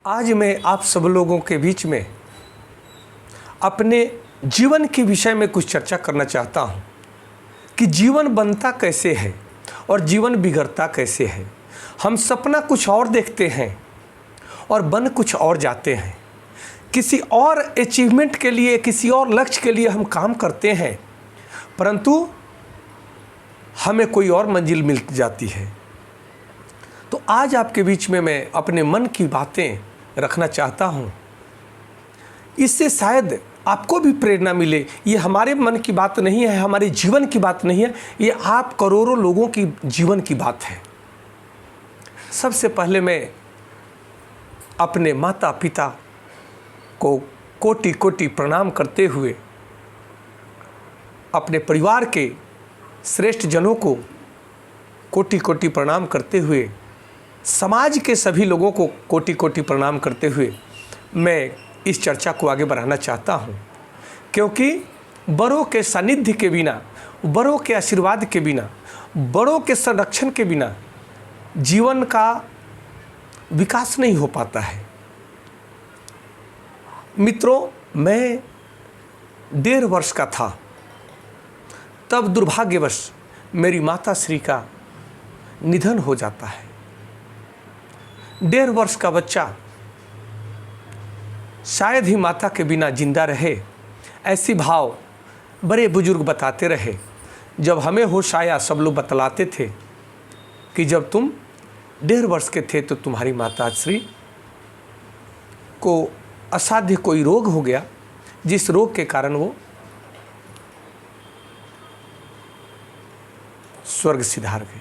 आज मैं आप सब लोगों के बीच में अपने जीवन के विषय में कुछ चर्चा करना चाहता हूँ कि जीवन बनता कैसे है और जीवन बिगड़ता कैसे है। हम सपना कुछ और देखते हैं और बन कुछ और जाते हैं। किसी और अचीवमेंट के लिए, किसी और लक्ष्य के लिए हम काम करते हैं, परंतु हमें कोई और मंजिल मिल जाती है। तो आज आपके बीच में मैं अपने मन की बातें रखना चाहता हूँ। इससे शायद आपको भी प्रेरणा मिले। ये हमारे मन की बात नहीं है, हमारे जीवन की बात नहीं है, ये आप करोड़ों लोगों की जीवन की बात है। सबसे पहले मैं अपने माता पिता को कोटि कोटि प्रणाम करते हुए, अपने परिवार के श्रेष्ठ जनों को कोटि कोटि प्रणाम करते हुए, समाज के सभी लोगों को कोटि कोटि प्रणाम करते हुए मैं इस चर्चा को आगे बढ़ाना चाहता हूँ। क्योंकि बड़ों के सानिध्य के बिना, बड़ों के आशीर्वाद के बिना, बड़ों के संरक्षण के बिना जीवन का विकास नहीं हो पाता है। मित्रों, मैं 1.5 वर्ष का था तब दुर्भाग्यवश मेरी माता श्री का निधन हो जाता है। 1.5 वर्ष का बच्चा शायद ही माता के बिना जिंदा रहे, ऐसी भाव बड़े बुजुर्ग बताते रहे। जब हमें होश आया, सब लोग बतलाते थे कि जब तुम 1.5 वर्ष के थे तो तुम्हारी माता श्री को असाध्य कोई रोग हो गया, जिस रोग के कारण वो स्वर्ग सिधार गई।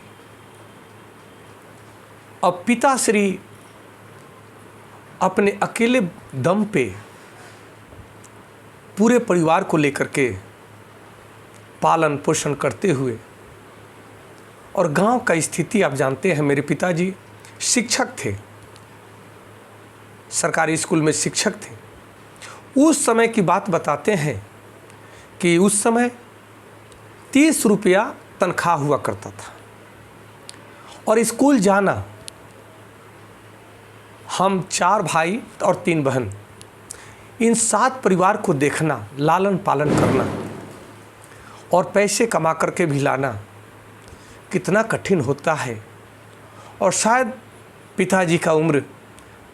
अब पिताश्री अपने अकेले दम पे पूरे परिवार को लेकर के पालन पोषण करते हुए, और गांव का स्थिति आप जानते हैं, मेरे पिताजी शिक्षक थे, सरकारी स्कूल में शिक्षक थे। उस समय की बात बताते हैं कि उस समय 30 रुपया तनख्वाह हुआ करता था, और स्कूल जाना, हम 4 भाई और 3 बहन, इन 7 परिवार को देखना, लालन पालन करना और पैसे कमा करके भी लाना कितना कठिन होता है। और शायद पिताजी का उम्र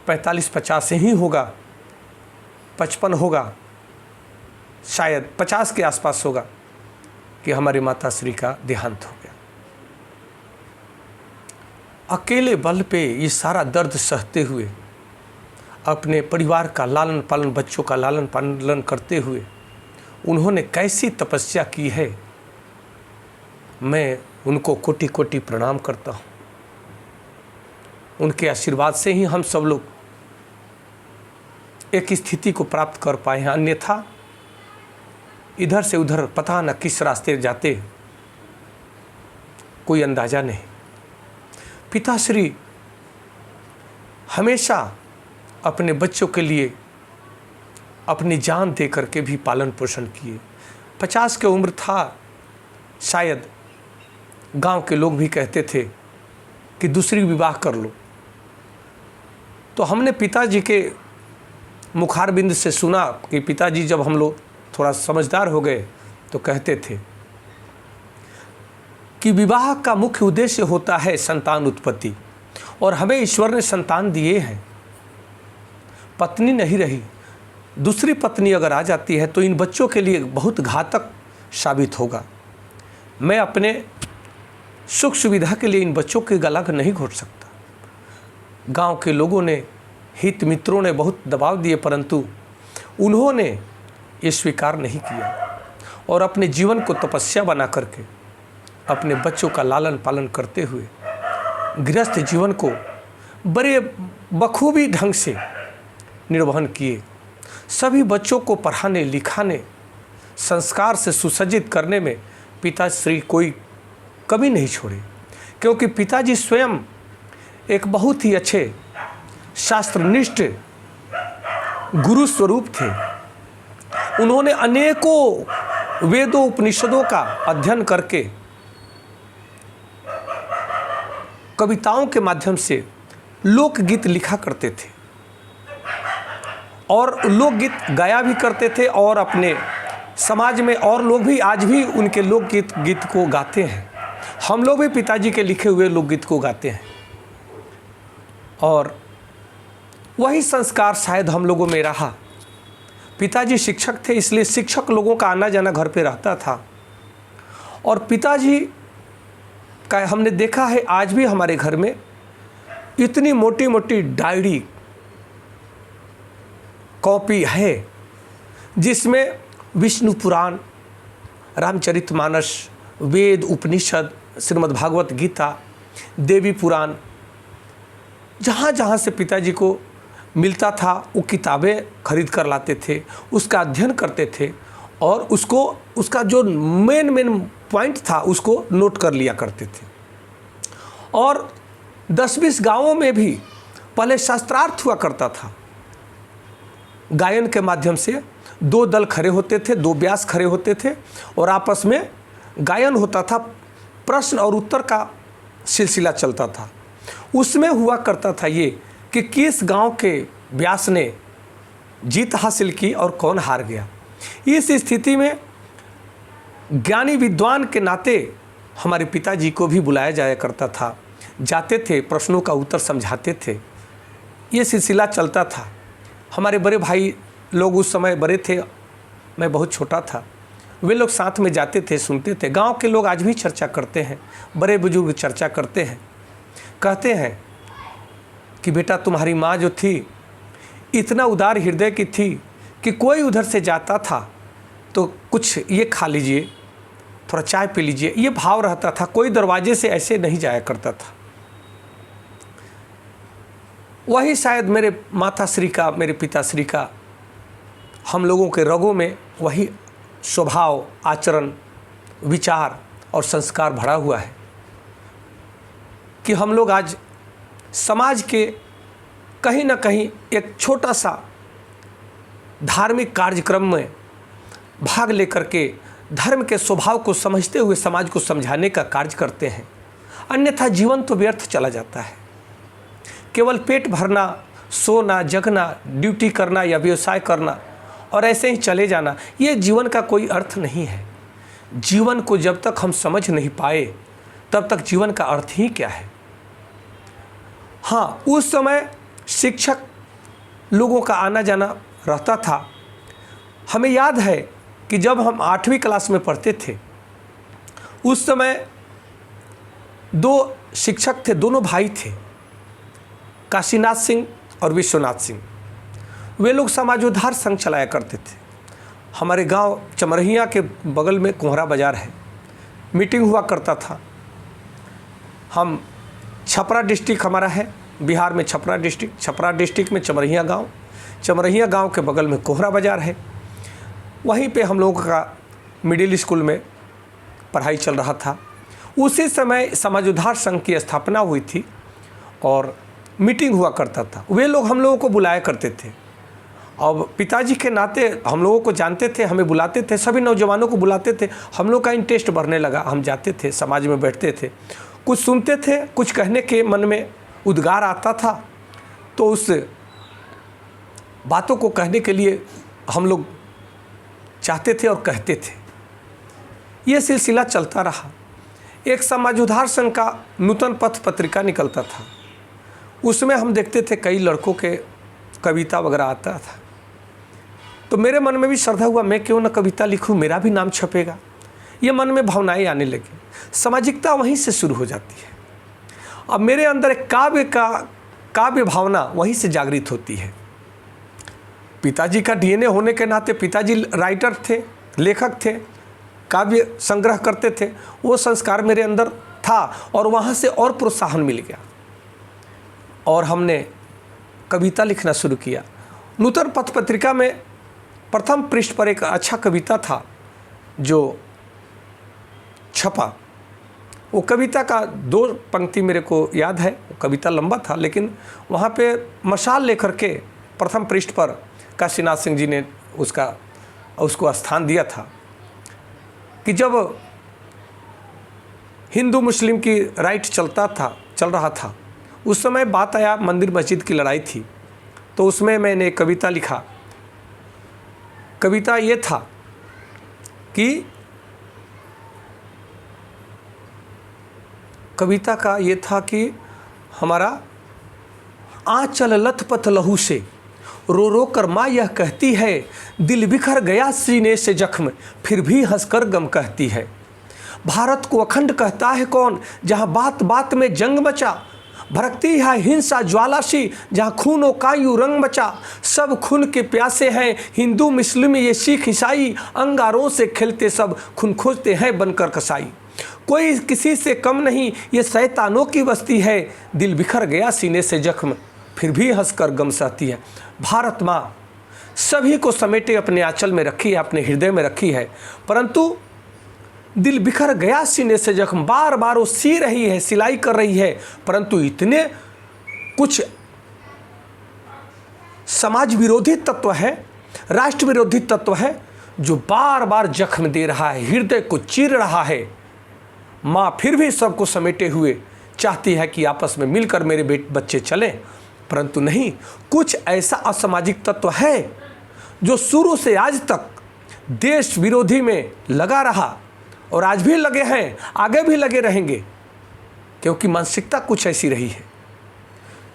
45-50 ही होगा, 55 होगा, शायद 50 के आसपास होगा कि हमारी माता श्री का देहांत हो गया। अकेले बल पे ये सारा दर्द सहते हुए, अपने परिवार का लालन पालन, बच्चों का लालन पालन करते हुए उन्होंने कैसी तपस्या की है, मैं उनको कोटि कोटि प्रणाम करता हूँ। उनके आशीर्वाद से ही हम सब लोग एक स्थिति को प्राप्त कर पाए हैं, अन्यथा इधर से उधर पता न किस रास्ते जाते, कोई अंदाजा नहीं। पिताश्री हमेशा अपने बच्चों के लिए अपनी जान दे करके भी पालन पोषण किए। 50 की उम्र था, शायद गांव के लोग भी कहते थे कि दूसरी विवाह कर लो। तो हमने पिताजी के मुखारबिंद से सुना कि पिताजी जब हम लोग थोड़ा समझदार हो गए तो कहते थे कि विवाह का मुख्य उद्देश्य होता है संतान उत्पत्ति, और हमें ईश्वर ने संतान दिए हैं। पत्नी नहीं रही, दूसरी पत्नी अगर आ जाती है तो इन बच्चों के लिए बहुत घातक साबित होगा। मैं अपने सुख सुविधा के लिए इन बच्चों के गला को नहीं घोट सकता। गांव के लोगों ने, हित मित्रों ने बहुत दबाव दिए, परंतु उन्होंने ये स्वीकार नहीं किया और अपने जीवन को तपस्या बना करके अपने बच्चों का लालन पालन करते हुए गृहस्थ जीवन को बड़े बखूबी ढंग से निर्वहन किए। सभी बच्चों को पढ़ाने लिखाने, संस्कार से सुसज्जित करने में पिताश्री कोई कमी नहीं छोड़े, क्योंकि पिताजी स्वयं एक बहुत ही अच्छे शास्त्रनिष्ठ गुरु स्वरूप थे। उन्होंने अनेकों वेदों उपनिषदों का अध्ययन करके कविताओं के माध्यम से लोकगीत लिखा करते थे। और लोकगीत गाया भी करते थे और अपने समाज में और लोग भी आज भी उनके लोकगीत को गाते हैं। हम लोग भी पिताजी के लिखे हुए लोकगीत को गाते हैं और वही संस्कार शायद हम लोगों में रहा। पिताजी शिक्षक थे, इसलिए शिक्षक लोगों का आना जाना घर पे रहता था और पिताजी का हमने देखा है आज भी हमारे घर में इतनी मोटी मोटी डायरी कॉपी है जिसमें विष्णु पुराण, रामचरितमानस, वेद, उपनिषद, श्रीमद् भागवत गीता, देवी पुराण, जहाँ जहाँ से पिताजी को मिलता था वो किताबें खरीद कर लाते थे, उसका अध्ययन करते थे और उसका जो मेन पॉइंट था उसको नोट कर लिया करते थे। और 10-20 गांवों में भी पहले शास्त्रार्थ हुआ करता था। गायन के माध्यम से 2 दल खड़े होते थे, 2 व्यास खड़े होते थे और आपस में गायन होता था, प्रश्न और उत्तर का सिलसिला चलता था। उसमें हुआ करता था ये कि किस गांव के व्यास ने जीत हासिल की और कौन हार गया। इस स्थिति में ज्ञानी विद्वान के नाते हमारे पिताजी को भी बुलाया जाया करता था, जाते थे, प्रश्नों का उत्तर समझाते थे। ये सिलसिला चलता था। हमारे बड़े भाई लोग उस समय बड़े थे, मैं बहुत छोटा था, वे लोग साथ में जाते थे, सुनते थे। गांव के लोग आज भी चर्चा करते हैं, बड़े बुजुर्ग चर्चा करते हैं, कहते हैं कि बेटा तुम्हारी माँ जो थी इतना उदार हृदय की थी कि कोई उधर से जाता था तो कुछ ये खा लीजिए, थोड़ा चाय पी लीजिए, ये भाव रहता था। कोई दरवाजे से ऐसे नहीं जाया करता था। वही शायद मेरे माताश्री का, मेरे पिताश्री का, हम लोगों के रगों में वही स्वभाव, आचरण, विचार और संस्कार भरा हुआ है कि हम लोग आज समाज के कहीं ना कहीं एक छोटा सा धार्मिक कार्यक्रम में भाग लेकर के धर्म के स्वभाव को समझते हुए समाज को समझाने का कार्य करते हैं। अन्यथा जीवन तो व्यर्थ चला जाता है। केवल पेट भरना, सोना, जगना, ड्यूटी करना या व्यवसाय करना और ऐसे ही चले जाना, ये जीवन का कोई अर्थ नहीं है। जीवन को जब तक हम समझ नहीं पाए तब तक जीवन का अर्थ ही क्या है। हाँ, उस समय शिक्षक लोगों का आना जाना रहता था। हमें याद है कि जब हम 8वीं क्लास में पढ़ते थे उस समय 2 शिक्षक थे, दोनों भाई थे, काशीनाथ सिंह और विश्वनाथ सिंह। वे लोग समाजोद्धार संघ चलाया करते थे। हमारे गांव चमरहिया के बगल में कोहरा बाज़ार है, मीटिंग हुआ करता था। हम छपरा डिस्ट्रिक्ट हमारा है, बिहार में छपरा डिस्ट्रिक्ट में चमरहिया गांव के बगल में कोहरा बाज़ार है। वहीं पे हम लोगों का मिडिल स्कूल में पढ़ाई चल रहा था। उसी समय समाजोद्धार संघ की स्थापना हुई थी और मीटिंग हुआ करता था। वे लोग हम लोगों को बुलाया करते थे। अब पिताजी के नाते हम लोगों को जानते थे, हमें बुलाते थे, सभी नौजवानों को बुलाते थे। हम लोग का इंटरेस्ट बढ़ने लगा, हम जाते थे, समाज में बैठते थे, कुछ सुनते थे, कुछ कहने के मन में उद्गार आता था तो उस बातों को कहने के लिए हम लोग चाहते थे और कहते थे। ये सिलसिला चलता रहा। एक समाजोद्धार संघ का नूतन पथ पत्रिका निकलता था, उसमें हम देखते थे कई लड़कों के कविता वगैरह आता था। तो मेरे मन में भी श्रद्धा हुआ, मैं क्यों ना कविता लिखूं, मेरा भी नाम छपेगा। ये मन में भावनाएं आने लगी। सामाजिकता वहीं से शुरू हो जाती है। अब मेरे अंदर एक काव्य भावना वहीं से जागृत होती है। पिताजी का डीएनए होने के नाते पिताजी राइटर थे, लेखक थे, काव्य संग्रह करते थे, वो संस्कार मेरे अंदर था और वहाँ से और प्रोत्साहन मिल गया और हमने कविता लिखना शुरू किया। नूतन पथ पत्रिका में प्रथम पृष्ठ पर एक अच्छा कविता था जो छपा। वो कविता का 2 पंक्ति मेरे को याद है। वो कविता लंबा था लेकिन वहाँ पे मशाल लेकर के प्रथम पृष्ठ पर काशीनाथ सिंह जी ने उसको स्थान दिया था कि जब हिंदू मुस्लिम की राइट चल रहा था, उस समय बात आया मंदिर मस्जिद की लड़ाई थी। तो उसमें मैंने एक कविता लिखा कविता ये था कि कविता का ये था कि हमारा आंचल लथपथ लहू से रो रो कर माँ यह कहती है, दिल बिखर गया सीने से जख्म फिर भी हंसकर गम कहती है। भारत को अखंड कहता है कौन, जहाँ बात बात में जंग मचा, भड़कती है हिंसा ज्वालाशी जहाँ खूनों का यूं रंग बचा। सब खून के प्यासे हैं हिंदू मुस्लिम ये सिख ईसाई, अंगारों से खेलते सब खून खोजते हैं बनकर कसाई। कोई किसी से कम नहीं ये शैतानों की बस्ती है, दिल बिखर गया सीने से जख्म फिर भी हंसकर गम सहती है। भारत माँ सभी को समेटे अपने आंचल में रखी है, अपने हृदय में रखी है, परंतु दिल बिखर गया सीने से जख्म बार बार वो सी रही है, सिलाई कर रही है, परंतु इतने कुछ समाज विरोधी तत्व है, राष्ट्र विरोधी तत्व है जो बार बार जख्म दे रहा है, हृदय को चीर रहा है। माँ फिर भी सबको समेटे हुए चाहती है कि आपस में मिलकर मेरे बच्चे चलें, परंतु नहीं, कुछ ऐसा असामाजिक तत्व है जो शुरू से आज तक देश विरोधी में लगा रहा और आज भी लगे हैं, आगे भी लगे रहेंगे, क्योंकि मानसिकता कुछ ऐसी रही है।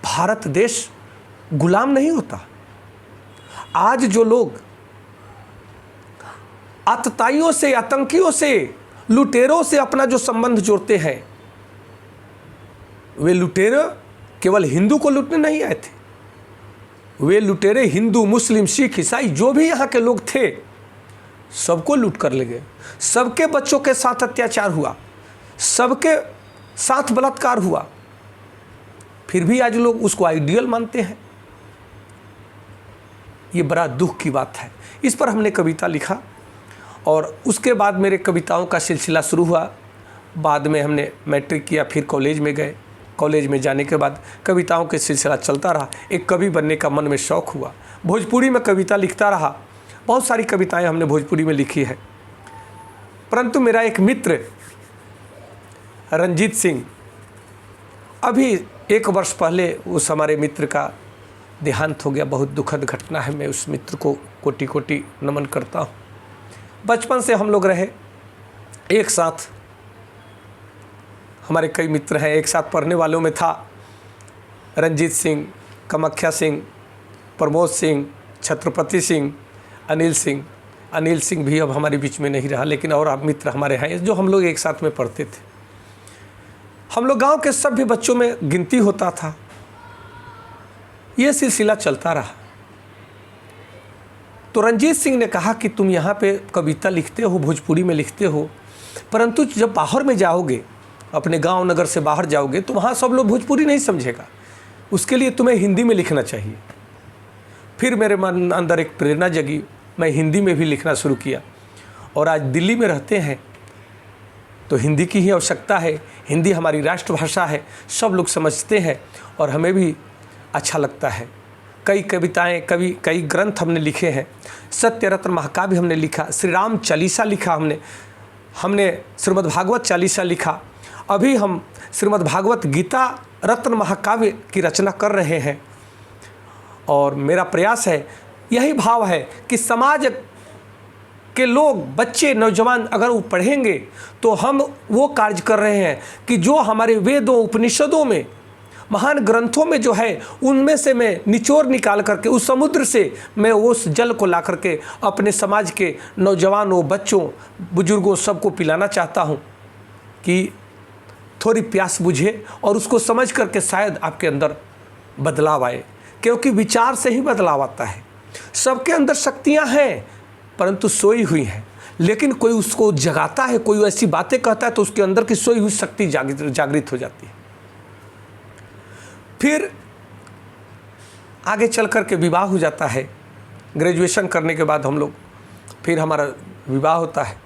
भारत देश गुलाम नहीं होता। आज जो लोग आतताइयों से, आतंकियों से, लुटेरों से अपना जो संबंध जोड़ते हैं, वे लुटेरे केवल हिंदू को लूटने नहीं आए थे, वे लुटेरे हिंदू मुस्लिम सिख ईसाई जो भी यहाँ के लोग थे सबको लूट कर ले गए। सबके बच्चों के साथ अत्याचार हुआ, सबके साथ बलात्कार हुआ, फिर भी आज लोग उसको आइडियल मानते हैं। ये बड़ा दुख की बात है। इस पर हमने कविता लिखा और उसके बाद मेरे कविताओं का सिलसिला शुरू हुआ। बाद में हमने मैट्रिक किया, फिर कॉलेज में गए। कॉलेज में जाने के बाद कविताओं के सिलसिला चलता रहा। एक कवि बनने का मन में शौक़ हुआ। भोजपुरी में कविता लिखता रहा। बहुत सारी कविताएं हमने भोजपुरी में लिखी है, परंतु मेरा एक मित्र रंजीत सिंह, अभी 1 वर्ष पहले उस हमारे मित्र का देहांत हो गया। बहुत दुखद घटना है। मैं उस मित्र को कोटि कोटि नमन करता हूँ। बचपन से हम लोग रहे एक साथ, हमारे कई मित्र हैं। एक साथ पढ़ने वालों में था रंजीत सिंह, कामाख्या सिंह, प्रमोद सिंह, छत्रपति सिंह, अनिल सिंह। अनिल सिंह भी अब हमारे बीच में नहीं रहा, लेकिन और आप मित्र हमारे हैं जो हम लोग एक साथ में पढ़ते थे। हम लोग गांव के सभी बच्चों में गिनती होता था। ये सिलसिला चलता रहा। तो रंजीत सिंह ने कहा कि तुम यहाँ पे कविता लिखते हो, भोजपुरी में लिखते हो, परंतु जब बाहर में जाओगे, अपने गांव नगर से बाहर जाओगे, तो वहाँ सब लोग भोजपुरी नहीं समझेगा। उसके लिए तुम्हें हिंदी में लिखना चाहिए। फिर मेरे मन अंदर एक प्रेरणा जगी, मैं हिंदी में भी लिखना शुरू किया। और आज दिल्ली में रहते हैं तो हिंदी की ही आवश्यकता है। हिंदी हमारी राष्ट्रभाषा है, सब लोग समझते हैं और हमें भी अच्छा लगता है। कई कविताएं, कई ग्रंथ हमने लिखे हैं। सत्य रत्न महाकाव्य हमने लिखा, श्री राम चालीसा लिखा, हमने श्रीमद् भागवत चालीसा लिखा। अभी हम श्रीमद् भागवत गीता रत्न महाकाव्य की रचना कर रहे हैं। और मेरा प्रयास है, यही भाव है कि समाज के लोग, बच्चे, नौजवान अगर वो पढ़ेंगे तो हम वो कार्य कर रहे हैं कि जो हमारे वेदों, उपनिषदों में, महान ग्रंथों में जो है, उनमें से मैं निचोड़ निकाल करके, उस समुद्र से मैं उस जल को ला करके अपने समाज के नौजवानों, बच्चों, बुजुर्गों सबको पिलाना चाहता हूँ कि थोड़ी प्यास बुझे और उसको समझ करके शायद आपके अंदर बदलाव आए, क्योंकि विचार से ही बदलाव आता है। सबके अंदर शक्तियाँ हैं परंतु सोई हुई हैं, लेकिन कोई उसको जगाता है, कोई ऐसी बातें कहता है तो उसके अंदर की सोई हुई शक्ति जागृत हो जाती है। फिर आगे चल कर के विवाह हो जाता है। ग्रेजुएशन करने के बाद हम लोग, फिर हमारा विवाह होता है।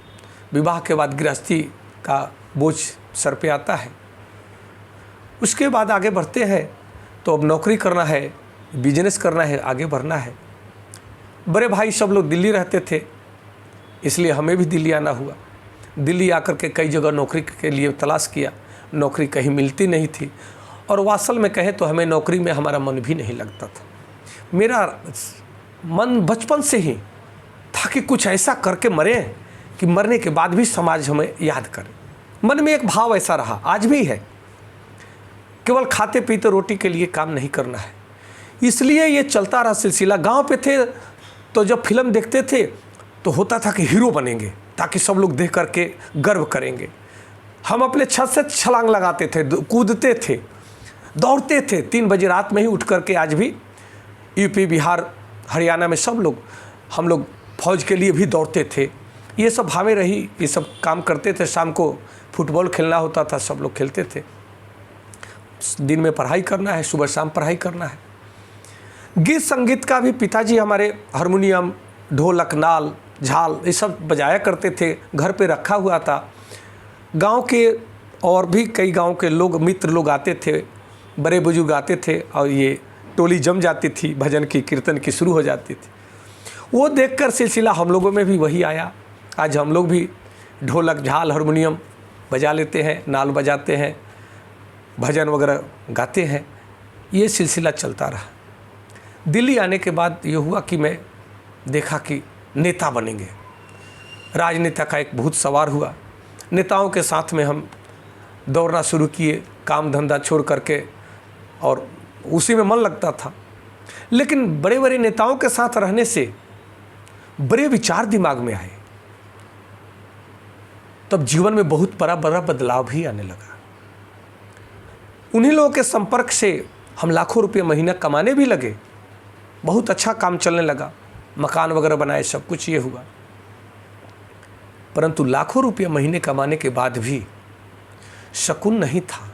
विवाह के बाद गृहस्थी का बोझ सर पे आता है। उसके बाद आगे बढ़ते हैं तो अब नौकरी करना है, बिजनेस करना है, आगे बढ़ना है। बड़े भाई सब लोग दिल्ली रहते थे, इसलिए हमें भी दिल्ली आना हुआ। दिल्ली आकर के कई जगह नौकरी के लिए तलाश किया, नौकरी कहीं मिलती नहीं थी। और वास्तव में कहें तो हमें नौकरी में हमारा मन भी नहीं लगता था। मेरा मन बचपन से ही ताकि कुछ ऐसा करके मरे कि मरने के बाद भी समाज हमें याद करे। मन में एक भाव ऐसा रहा, आज भी है, केवल खाते पीते रोटी के लिए काम नहीं करना है। इसलिए ये चलता रहा सिलसिला। गांव पे थे तो जब फिल्म देखते थे तो होता था कि हीरो बनेंगे, ताकि सब लोग देख करके गर्व करेंगे। हम अपने छत से छलांग लगाते थे, कूदते थे, दौड़ते थे 3 बजे रात में ही उठ करके। आज भी यूपी, बिहार, हरियाणा में सब लोग, हम लोग फौज के लिए भी दौड़ते थे। ये सब भावें रही, ये सब काम करते थे। शाम को फुटबॉल खेलना होता था, सब लोग खेलते थे। दिन में पढ़ाई करना है, सुबह शाम पढ़ाई करना है। गीत संगीत का भी पिताजी हमारे हारमोनियम, ढोलक, नाल, झाल ये सब बजाया करते थे, घर पे रखा हुआ था। गांव के और भी कई गांव के लोग, मित्र लोग आते थे, बड़े बुजुर्ग आते थे और ये टोली जम जाती थी, भजन की, कीर्तन की शुरू हो जाती थी। वो देखकर सिलसिला हम लोगों में भी वही आया। आज हम लोग भी ढोलक, झाल, हारमोनियम बजा लेते हैं, नाल बजाते हैं, भजन वगैरह गाते हैं। ये सिलसिला चलता रहा। दिल्ली आने के बाद ये हुआ कि मैं देखा कि नेता बनेंगे। राजनेता का एक भूत सवार हुआ। नेताओं के साथ में हम दौड़ना शुरू किए, काम धंधा छोड़ करके, और उसी में मन लगता था। लेकिन बड़े बड़े नेताओं के साथ रहने से बड़े विचार दिमाग में आए, तब जीवन में बहुत बड़ा बदलाव भी आने लगा। उन्हीं लोगों के संपर्क से हम लाखों रुपये महीना कमाने भी लगे। बहुत अच्छा काम चलने लगा, मकान वगैरह बनाए, सब कुछ ये हुआ। परंतु लाखों रुपये महीने कमाने के बाद भी सुकून नहीं था।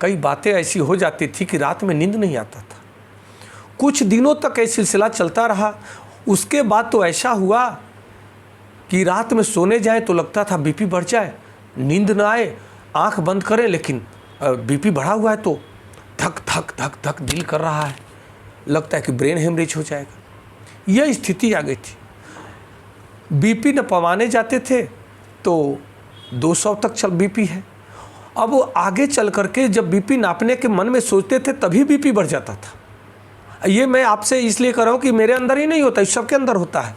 कई बातें ऐसी हो जाती थी कि रात में नींद नहीं आता था। कुछ दिनों तक ये सिलसिला चलता रहा। उसके बाद तो ऐसा हुआ कि रात में सोने जाए तो लगता था बीपी बढ़ जाए, नींद ना आए, आंख बंद करें लेकिन बीपी बढ़ा हुआ है तो धक धक धक धक दिल कर रहा है, लगता है कि ब्रेन हेमरेज हो जाएगा। यह स्थिति आ गई थी। बीपी न पवाने जाते थे तो 200 तक चल बीपी है। अब वो आगे चल करके जब बीपी नापने के मन में सोचते थे तभी बीपी बढ़ जाता था। ये मैं आपसे इसलिए कर रहा हूँ कि मेरे अंदर ही नहीं होता, इस सबके अंदर होता है।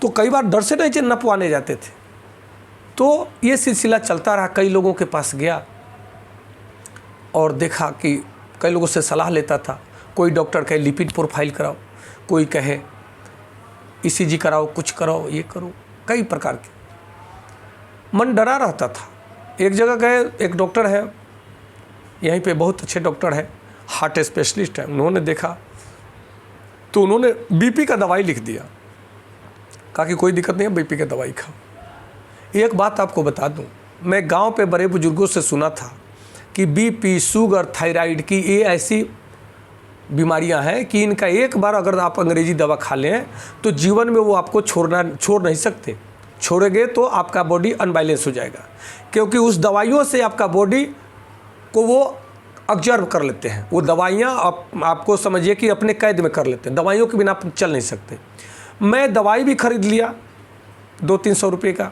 तो कई बार डर से नहीं नपवाने जाते थे। तो ये सिलसिला चलता रहा। कई लोगों के पास गया और देखा कि कई लोगों से सलाह लेता था। कोई डॉक्टर कहे लिपिड प्रोफाइल कराओ, कोई कहे ईसीजी कराओ, कुछ कराओ, ये करो, कई प्रकार के। मन डरा रहता था। एक जगह गए, एक डॉक्टर है यहीं पे, बहुत अच्छे डॉक्टर है, हार्ट स्पेशलिस्ट है। उन्होंने देखा तो उन्होंने बीपी का दवाई लिख दिया, कहा कि कोई दिक्कत नहीं है, बीपी का दवाई खाओ। एक बात आपको बता दूं, मैं गांव पे बड़े बुजुर्गों से सुना था कि बीपी, शुगर, थायराइड की ये ऐसी बीमारियां हैं कि इनका एक बार अगर आप अंग्रेजी दवा खा लें तो जीवन में वो आपको छोड़ नहीं सकते। छोड़ेंगे तो आपका बॉडी अनबैलेंस हो जाएगा, क्योंकि उस दवाइयों से आपका बॉडी को वो ऑब्जर्व कर लेते हैं। वो दवाइयाँ आपको समझिए कि अपने कैद में कर लेते हैं। दवाइयों के बिना आप चल नहीं सकते। मैं दवाई भी खरीद लिया 200-300 रुपये का,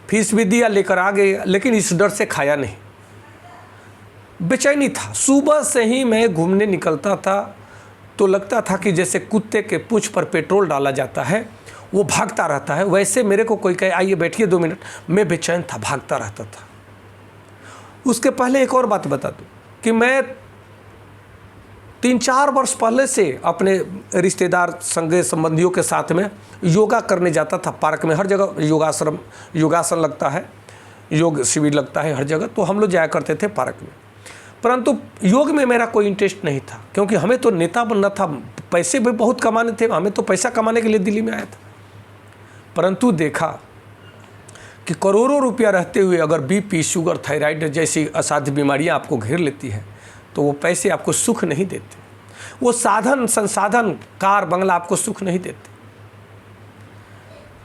फीस भी दिया, लेकर आ गए, लेकिन इस डर से खाया नहीं। बेचैनी था। सुबह से ही मैं घूमने निकलता था तो लगता था कि जैसे कुत्ते के पूंछ पर पेट्रोल डाला जाता है, वो भागता रहता है, वैसे मेरे को कोई कहे आइए बैठिए 2 मिनट, मैं बेचैन था, भागता रहता था। उसके पहले एक और बात बता दूं कि मैं 3-4 वर्ष पहले से अपने रिश्तेदार, संगे संबंधियों के साथ में योगा करने जाता था। पार्क में हर जगह योगासन लगता है, योग शिविर लगता है हर जगह, तो हम लोग जाया करते थे पार्क में। परंतु योग में मेरा कोई इंटरेस्ट नहीं था, क्योंकि हमें तो नेता बनना था, पैसे भी बहुत कमाने थे, हमें तो पैसा कमाने के लिए दिल्ली में आया था। परंतु देखा कि करोड़ों रुपया रहते हुए अगर बीपी, शुगर, थायराइड जैसी असाध्य बीमारियां आपको घेर लेती हैं तो वो पैसे आपको सुख नहीं देते। वो साधन, संसाधन, कार, बंगला आपको सुख नहीं देते।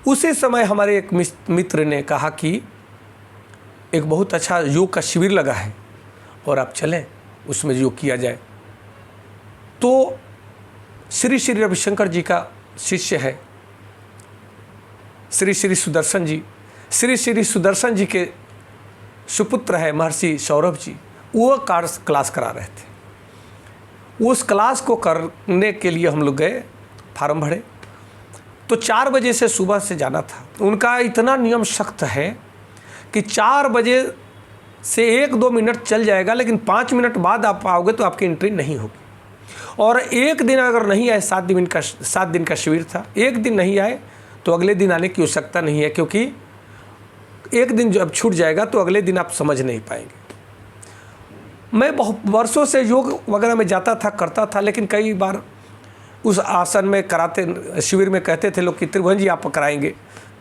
उसी समय हमारे एक मित्र ने कहा कि एक बहुत अच्छा योग का शिविर लगा है और आप चलें, उसमें योग किया जाए। तो श्री श्री रविशंकर जी का शिष्य है श्री श्री सुदर्शन जी। श्री श्री सुदर्शन जी के सुपुत्र है महर्षि सौरभ जी। वो क्लास करा रहे थे। उस क्लास को करने के लिए हम लोग गए, फार्म भरे। तो 4 बजे से सुबह से जाना था। उनका इतना नियम सख्त है कि 4 बजे से 1-2 मिनट चल जाएगा, लेकिन 5 मिनट बाद आप आओगे तो आपकी एंट्री नहीं होगी। और एक दिन अगर नहीं आए, 7 दिन का शिविर था, एक दिन नहीं आए तो अगले दिन आने की आवश्यकता नहीं है, क्योंकि एक दिन जब छूट जाएगा तो अगले दिन आप समझ नहीं पाएंगे। मैं बहुत वर्षों से योग वगैरह में जाता था, करता था, लेकिन कई बार उस आसन में कराते, शिविर में कहते थे लोग कि त्रिभुवन जी आप कराएंगे।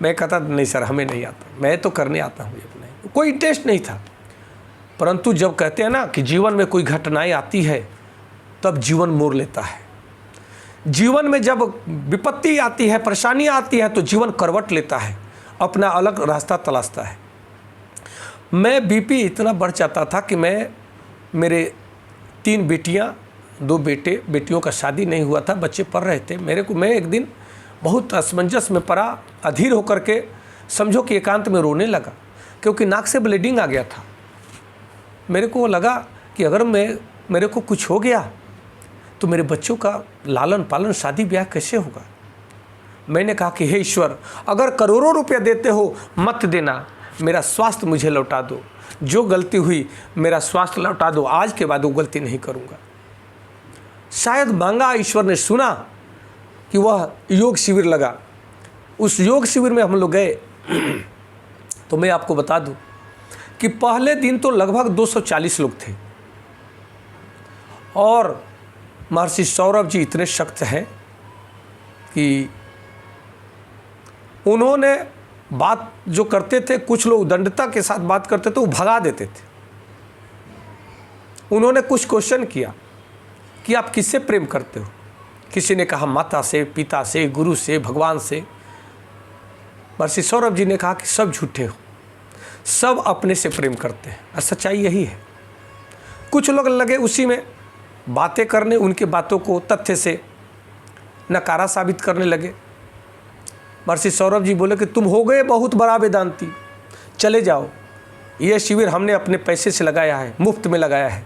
मैं कहता नहीं सर, हमें नहीं आता, मैं तो करने आता हूँ अपने, कोई इंटरेस्ट नहीं था। परंतु जब कहते हैं ना कि जीवन में कोई घटनाएं आती है तब जीवन मोड़ लेता है। जीवन में जब विपत्ति आती है, परेशानियाँ आती है, तो जीवन करवट लेता है, अपना अलग रास्ता तलाशता है। मैं बीपी इतना बढ़ जाता था कि मेरे 3 बेटियां, 2 बेटे, बेटियों का शादी नहीं हुआ था, बच्चे पढ़ रहे थे। मैं एक दिन बहुत असमंजस में पड़ा, अधीर होकर के समझो कि एकांत में रोने लगा, क्योंकि नाक से ब्लीडिंग आ गया था। मेरे को लगा कि अगर मेरे को कुछ हो गया तो मेरे बच्चों का लालन पालन, शादी ब्याह कैसे होगा। मैंने कहा कि हे ईश्वर, अगर करोड़ों रुपया देते हो मत देना, मेरा स्वास्थ्य मुझे लौटा दो, जो गलती हुई मेरा स्वास्थ्य लौटा दो, आज के बाद वो गलती नहीं करूँगा। शायद मांगा, ईश्वर ने सुना कि वह योग शिविर लगा। उस योग शिविर में हम लोग गए तो मैं आपको बता दूं कि पहले दिन तो लगभग 240 लोग थे, और महर्षि सौरभ जी इतने सख्त हैं कि उन्होंने बात जो करते थे, कुछ लोग दंडता के साथ बात करते थे, वो भगा देते थे। उन्होंने कुछ क्वेश्चन किया कि आप किससे प्रेम करते हो। किसी ने कहा माता से, पिता से, गुरु से, भगवान से। महर्षि सौरभ जी ने कहा कि सब झूठे हो, सब अपने से प्रेम करते हैं, और सच्चाई यही है। कुछ लोग लगे उसी में बातें करने, उनके बातों को तथ्य से नकारा साबित करने लगे। महर्षि सौरभ जी बोले कि तुम हो गए बहुत बड़ा वेदांती, चले जाओ, ये शिविर हमने अपने पैसे से लगाया है, मुफ्त में लगाया है,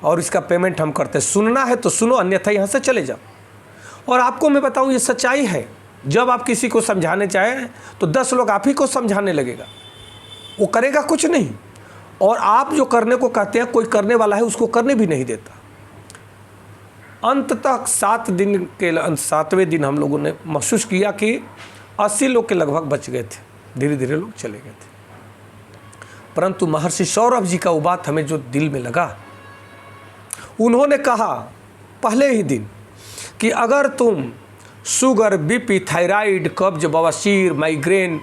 और इसका पेमेंट हम करते हैं। सुनना है तो सुनो, अन्यथा यहाँ से चले जाओ। और आपको मैं बताऊँ, ये सच्चाई है। जब आप किसी को समझाने चाहें तो 10 लोग आप ही को समझाने लगेगा, वो करेगा कुछ नहीं। और आप जो करने को कहते हैं, कोई करने वाला है उसको करने भी नहीं देता। अंत तक 7वें दिन हम लोगों ने महसूस किया कि 80 लोग के लगभग बच गए थे, धीरे धीरे लोग चले गए थे। परंतु महर्षि सौरभ जी का वो बात हमें जो दिल में लगा, उन्होंने कहा पहले ही दिन कि अगर तुम शुगर, बीपी, थायराइड, कब्ज, बवासीर, माइग्रेन,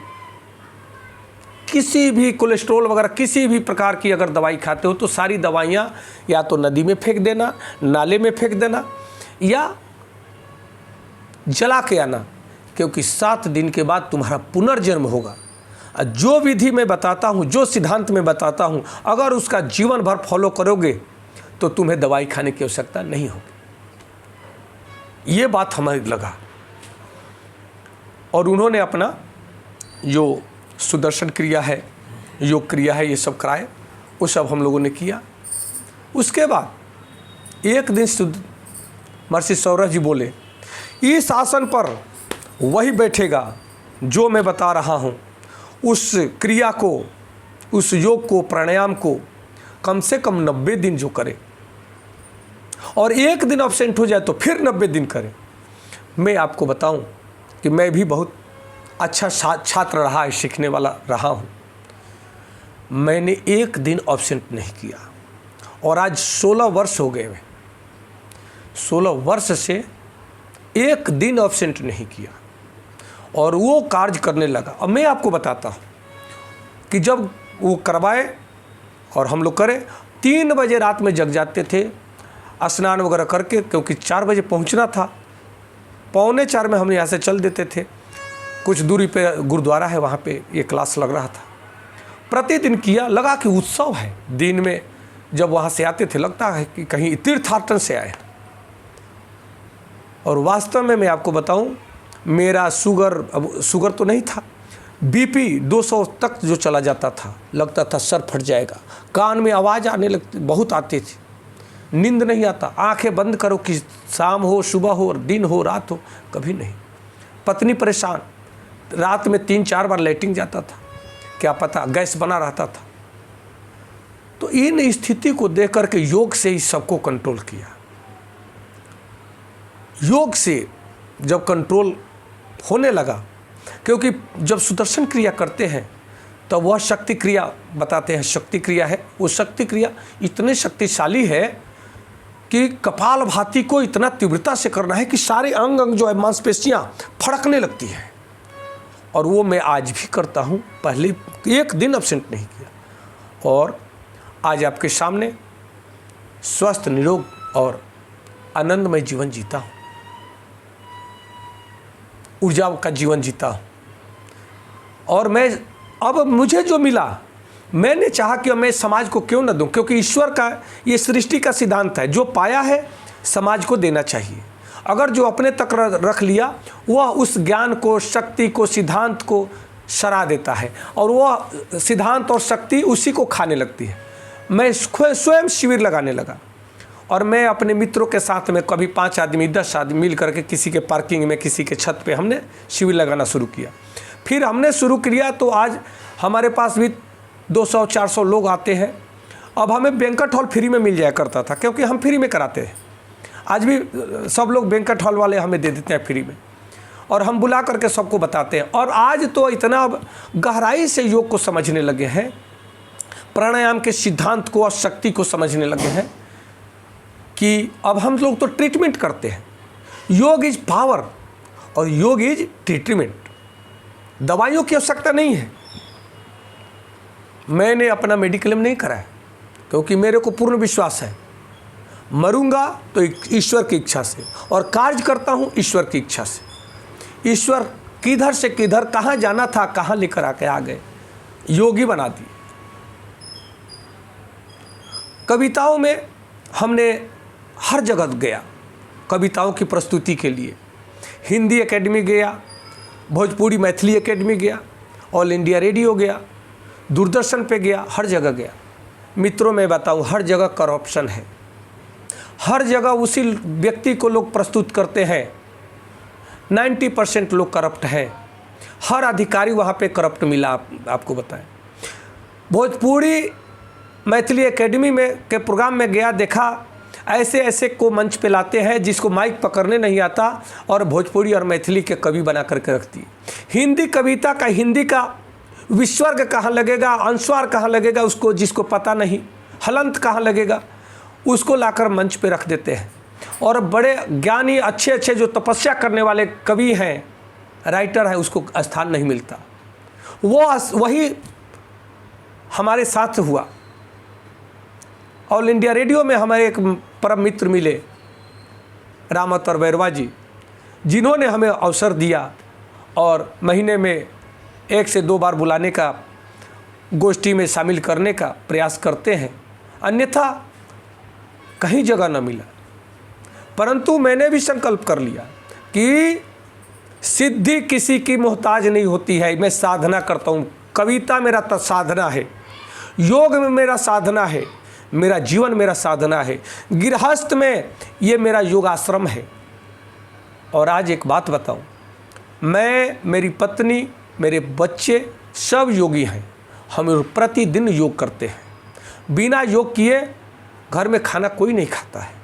किसी भी कोलेस्ट्रॉल वगैरह किसी भी प्रकार की अगर दवाई खाते हो तो सारी दवाइयाँ या तो नदी में फेंक देना, नाले में फेंक देना, या जला के आना, क्योंकि 7 दिन के बाद तुम्हारा पुनर्जन्म होगा। जो विधि मैं बताता हूँ, जो सिद्धांत मैं बताता हूँ, अगर उसका जीवन भर फॉलो करोगे तो तुम्हें दवाई खाने की आवश्यकता नहीं होगी। ये बात हमें लगा, और उन्होंने अपना जो सुदर्शन क्रिया है, योग क्रिया है, ये सब कराए, वो सब हम लोगों ने किया। उसके बाद एक दिन महर्षि सौरभ जी बोले, इस आसन पर वही बैठेगा जो मैं बता रहा हूँ, उस क्रिया को, उस योग को, प्राणायाम को कम से कम 90 दिन जो करे, और एक दिन एब्सेंट हो जाए तो फिर 90 दिन करे। मैं आपको बताऊं कि मैं भी बहुत अच्छा छात्र रहा है, सीखने वाला रहा हूं। मैंने एक दिन एब्सेंट नहीं किया, और आज 16 वर्ष हो गए। 16 वर्ष से एक दिन एब्सेंट नहीं किया, और वो कार्य करने लगा। अब मैं आपको बताता हूँ कि जब वो करवाए और हम लोग करें, 3 बजे रात में जग जाते थे, स्नान वगैरह करके, क्योंकि 4 बजे पहुंचना था। 3:45 में हम यहाँ से चल देते थे। कुछ दूरी पे गुरुद्वारा है, वहाँ पे ये क्लास लग रहा था। प्रतिदिन किया, लगा कि उत्सव है। दिन में जब वहाँ से आते थे लगता है कि कहीं तीर्थाटन से आए। और वास्तव में मैं आपको बताऊं, मेरा शुगर तो नहीं था, बीपी 200 तक जो चला जाता था, लगता था सर फट जाएगा, कान में आवाज़ आने लगती, बहुत आती थी, नींद नहीं आता, आंखें बंद करो कि शाम हो, सुबह हो, दिन हो, रात हो, कभी नहीं। पत्नी परेशान, रात में 3-4 बार लैट्रिन जाता था, क्या पता गैस बना रहता था। तो इन स्थिति को देख करके योग से ही सबको कंट्रोल किया। योग से जब कंट्रोल होने लगा, क्योंकि जब सुदर्शन क्रिया करते हैं तो वह शक्ति क्रिया बताते हैं, शक्ति क्रिया है, वो शक्ति क्रिया इतने शक्तिशाली है कि कपाल भाती को इतना तीव्रता से करना है कि सारे अंग अंग जो है मांसपेशियां फड़कने लगती हैं। और वो मैं आज भी करता हूँ, पहले एक दिन एब्सेंट नहीं किया। और आज आपके सामने स्वस्थ, निरोग और आनंदमय जीवन जीता हूँ, ऊर्जा का जीवन जीता हूँ। और मैं अब मुझे जो मिला, मैंने चाहा कि मैं समाज को क्यों न दूं, क्योंकि ईश्वर का ये सृष्टि का सिद्धांत है, जो पाया है समाज को देना चाहिए। अगर जो अपने तक रख लिया वह उस ज्ञान को, शक्ति को, सिद्धांत को सरा देता है और वह सिद्धांत और शक्ति उसी को खाने लगती है। मैं स्वयं शिविर लगाने लगा और मैं अपने मित्रों के साथ में कभी 5 आदमी 10 आदमी मिल करके किसी के पार्किंग में, किसी के छत पे हमने शिविर लगाना शुरू किया। फिर हमने शुरू किया तो आज हमारे पास भी 200-400 लोग आते हैं। अब हमें बैंक्वेट हॉल फ्री में मिल जाया करता था, क्योंकि हम फ्री में कराते हैं। आज भी सब लोग बैंक्वेट हॉल वाले हमें दे देते हैं फ्री में, और हम बुला करके सबको बताते हैं। और आज तो इतना गहराई से योग को समझने लगे हैं, प्राणायाम के सिद्धांत को और शक्ति को समझने लगे हैं कि अब हम लोग तो ट्रीटमेंट करते हैं। योग इज पावर और योग इज ट्रीटमेंट। दवाइयों की आवश्यकता नहीं है। मैंने अपना मेडिक्लेम नहीं कराया, क्योंकि मेरे को पूर्ण विश्वास है मरूंगा तो ईश्वर की इच्छा से, और कार्य करता हूं ईश्वर की इच्छा से। ईश्वर किधर से किधर, कहाँ जाना था कहाँ लेकर आके आ गए, योगी बना दिए। कविताओं में हमने हर जगह गया कविताओं की प्रस्तुति के लिए। हिंदी एकेडमी गया, भोजपुरी मैथिली एकेडमी गया, ऑल इंडिया रेडियो गया, दूरदर्शन पे गया, हर जगह गया। मित्रों मैं बताऊँ, हर जगह करप्शन है। हर जगह उसी व्यक्ति को लोग प्रस्तुत करते हैं। 90% लोग करप्ट हैं। हर अधिकारी वहाँ पे करप्ट मिला। आपको बताएं, भोजपुरी मैथिली एकेडमी में के प्रोग्राम में गया, देखा ऐसे ऐसे को मंच पे लाते हैं जिसको माइक पकड़ने नहीं आता, और भोजपुरी और मैथिली के कवि बना करके रखती है। हिंदी कविता का, हिंदी का विस्वर्ग कहाँ लगेगा, अनुस्वार कहाँ लगेगा उसको, जिसको पता नहीं, हलंत कहाँ लगेगा, उसको लाकर मंच पे रख देते हैं। और बड़े ज्ञानी, अच्छे अच्छे जो तपस्या करने वाले कवि हैं, राइटर हैं, उसको स्थान नहीं मिलता। वही हमारे साथ हुआ। ऑल इंडिया रेडियो में हमारे एक परम मित्र मिले, रामत और बैरवा जी, जिन्होंने हमें अवसर दिया और महीने में 1 से 2 बार बुलाने का, गोष्ठी में शामिल करने का प्रयास करते हैं। अन्यथा कहीं जगह न मिला। परंतु मैंने भी संकल्प कर लिया कि सिद्धि किसी की मोहताज नहीं होती है। मैं साधना करता हूँ, कविता मेरा साधना है, योग में मेरा साधना है, मेरा जीवन मेरा साधना है, गृहस्थ में ये मेरा योगाश्रम है। और आज एक बात बताऊं, मैं, मेरी पत्नी, मेरे बच्चे सब योगी हैं। हम प्रतिदिन योग करते हैं। बिना योग किए घर में खाना कोई नहीं खाता है।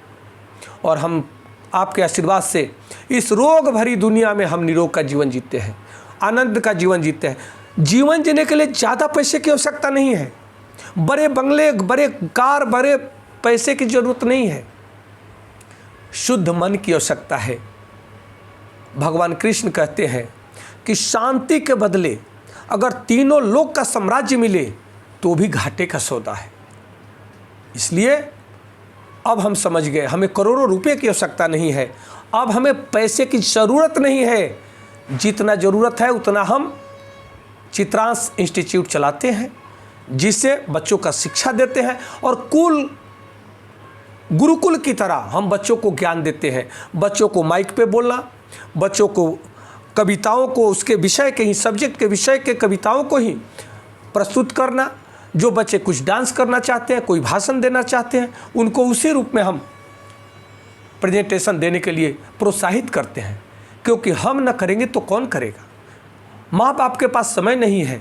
और हम आपके आशीर्वाद से इस रोग भरी दुनिया में हम निरोग का जीवन जीते हैं, आनंद का जीवन जीते हैं। जीवन जीने के लिए ज़्यादा पैसे की आवश्यकता नहीं है, बड़े बंगले, बड़े कार, बड़े पैसे की जरूरत नहीं है। शुद्ध मन की आवश्यकता है। भगवान कृष्ण कहते हैं कि शांति के बदले अगर तीनों लोक का साम्राज्य मिले तो भी घाटे का सौदा है। इसलिए अब हम समझ गए, हमें करोड़ों रुपए की आवश्यकता नहीं है। अब हमें पैसे की ज़रूरत नहीं है। जितना ज़रूरत है उतना हम चित्रांश इंस्टीट्यूट चलाते हैं, जिससे बच्चों का शिक्षा देते हैं और गुरुकुल की तरह हम बच्चों को ज्ञान देते हैं। बच्चों को माइक पे बोलना, बच्चों को कविताओं को उसके विषय के ही, सब्जेक्ट के विषय के कविताओं को ही प्रस्तुत करना। जो बच्चे कुछ डांस करना चाहते हैं, कोई भाषण देना चाहते हैं, उनको उसी रूप में हम प्रेजेंटेशन देने के लिए प्रोत्साहित करते हैं। क्योंकि हम न करेंगे तो कौन करेगा। माँ बाप के पास समय नहीं है,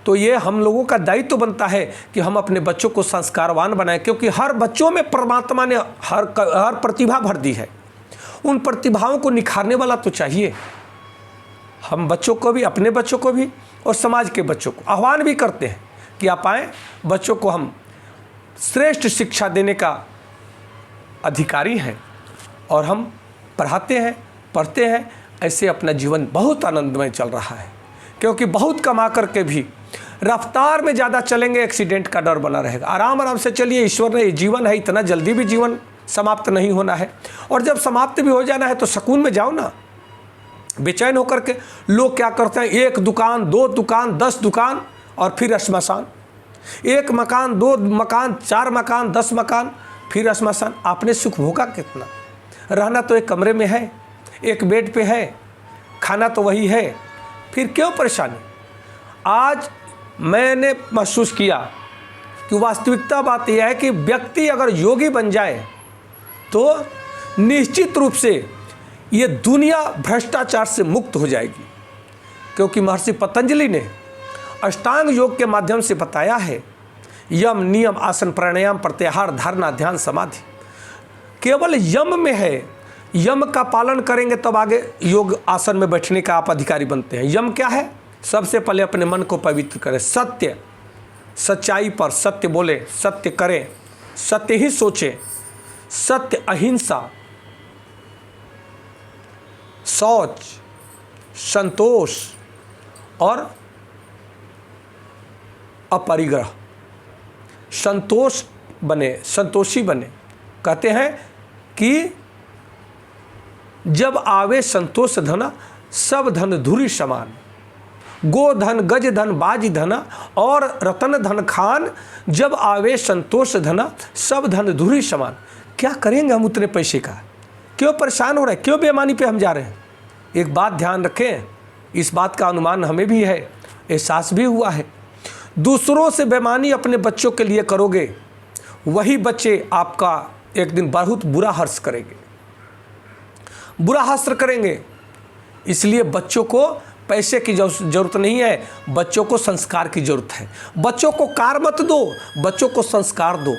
तो ये हम लोगों का दायित्व बनता है कि हम अपने बच्चों को संस्कारवान बनाएं, क्योंकि हर बच्चों में परमात्मा ने हर प्रतिभा भर दी है। उन प्रतिभाओं को निखारने वाला तो चाहिए। हम बच्चों को भी, अपने बच्चों को भी और समाज के बच्चों को आह्वान भी करते हैं कि आप आएँ, बच्चों को हम श्रेष्ठ शिक्षा देने का अधिकारी हैं और हम पढ़ाते हैं, पढ़ते हैं। ऐसे अपना जीवन बहुत आनंदमय चल रहा है, क्योंकि बहुत कमा करके भी रफ्तार में ज़्यादा चलेंगे, एक्सीडेंट का डर बना रहेगा। आराम आराम से चलिए, ईश्वर ने जीवन है, इतना जल्दी भी जीवन समाप्त नहीं होना है, और जब समाप्त भी हो जाना है तो सुकून में जाओ ना, बेचैन होकर के। लोग क्या करते हैं, 1 दुकान 2 दुकान 10 दुकान और फिर श्मशान, 1 मकान 2 मकान 4 मकान 10 मकान फिर श्मशान। आपने सुख भोगा कितना? रहना तो एक कमरे में है, एक बेड पे है, खाना तो वही है, फिर क्यों परेशानी? आज मैंने महसूस किया कि वास्तविकता बात यह है कि व्यक्ति अगर योगी बन जाए तो निश्चित रूप से ये दुनिया भ्रष्टाचार से मुक्त हो जाएगी, क्योंकि महर्षि पतंजलि ने अष्टांग योग के माध्यम से बताया है, यम नियम आसन प्राणायाम प्रत्याहार धारणा ध्यान समाधि। केवल यम में है, यम का पालन करेंगे तब आगे योग आसन में बैठने का आप अधिकारी बनते हैं। यम क्या है? सबसे पहले अपने मन को पवित्र करें, सत्य, सच्चाई पर सत्य बोले, सत्य करें, सत्य ही सोचें, सत्य, अहिंसा, शौच, संतोष और अपरिग्रह। संतोष बने, संतोषी बने। कहते हैं कि जब आवे संतोष धन सब धन धुरी समान, गोधन गज धन बाज धन और रतन धन खान, जब आवे संतोष धन सब धन धुरी समान। क्या करेंगे हम उतने पैसे का? क्यों परेशान हो रहे हैं? क्यों बेईमानी पे हम जा रहे हैं? एक बात ध्यान रखें, इस बात का अनुमान हमें भी है, एहसास भी हुआ है। दूसरों से बेईमानी अपने बच्चों के लिए करोगे, वही बच्चे आपका एक दिन बहुत बुरा हर्ष करेंगे, बुरा हश्र करेंगे। इसलिए बच्चों को पैसे की जरूरत नहीं है, बच्चों को संस्कार की जरूरत है। बच्चों को कार मत दो, बच्चों को संस्कार दो,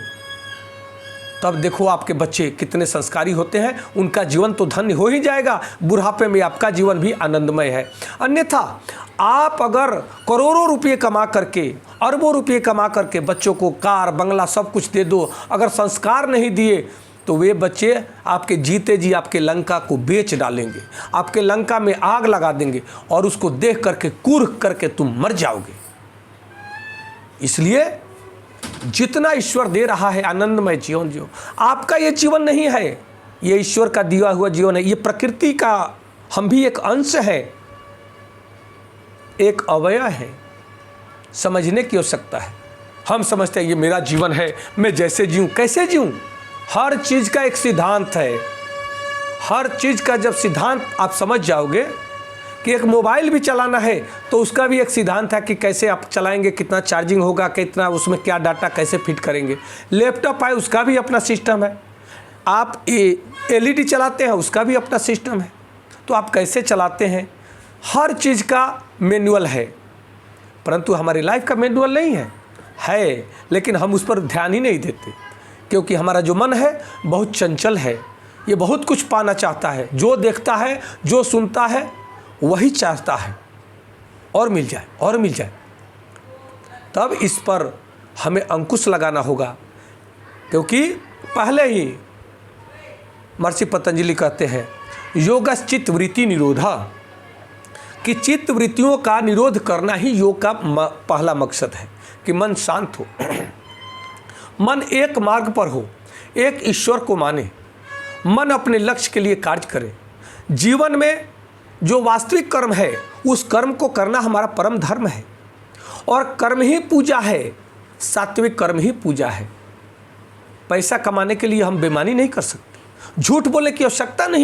तब देखो आपके बच्चे कितने संस्कारी होते हैं। उनका जीवन तो धन्य हो ही जाएगा, बुढ़ापे में आपका जीवन भी आनंदमय है। अन्यथा आप अगर करोड़ों रुपये कमा करके, अरबों रुपये कमा करके बच्चों को कार बंगला सब कुछ दे दो, अगर संस्कार नहीं दिए तो वे बच्चे आपके जीते जी आपके लंका को बेच डालेंगे, आपके लंका में आग लगा देंगे और उसको देख करके कुर्क करके तुम मर जाओगे। इसलिए जितना ईश्वर दे रहा है आनंदमय जीवन जियो। आपका ये जीवन नहीं है, ये ईश्वर का दिया हुआ जीवन है, ये प्रकृति का हम भी एक अंश है, एक अवयव है। समझने की आवश्यकता है। हम समझते हैं ये मेरा जीवन है, मैं जैसे जीऊँ कैसे जीऊँ। हर चीज़ का एक सिद्धांत है। हर चीज़ का जब सिद्धांत आप समझ जाओगे कि एक मोबाइल भी चलाना है तो उसका भी एक सिद्धांत है कि कैसे आप चलाएंगे, कितना चार्जिंग होगा, कितना उसमें क्या डाटा कैसे फिट करेंगे। लैपटॉप है, उसका भी अपना सिस्टम है। आप LED चलाते हैं, उसका भी अपना सिस्टम है। तो आप कैसे चलाते हैं, हर चीज़ का मैनुअल है, परंतु हमारी लाइफ का मैनुअल नहीं है, लेकिन हम उस पर ध्यान ही नहीं देते, क्योंकि हमारा जो मन है बहुत चंचल है। ये बहुत कुछ पाना चाहता है, जो देखता है, जो सुनता है, वही चाहता है और मिल जाए और मिल जाए। तब इस पर हमें अंकुश लगाना होगा, क्योंकि पहले ही महर्षि पतंजलि कहते हैं योगस् चित्त वृत्ति निरोधा, कि चित्त वृत्तियों का निरोध करना ही योग का पहला मकसद है, कि मन शांत हो, मन एक मार्ग पर हो, एक ईश्वर को माने, मन अपने लक्ष्य के लिए कार्य करे। जीवन में जो वास्तविक कर्म है उस कर्म को करना हमारा परम धर्म है, और कर्म ही पूजा है, सात्विक कर्म ही पूजा है। पैसा कमाने के लिए हम बेईमानी नहीं कर सकते, झूठ बोलने की आवश्यकता नहीं।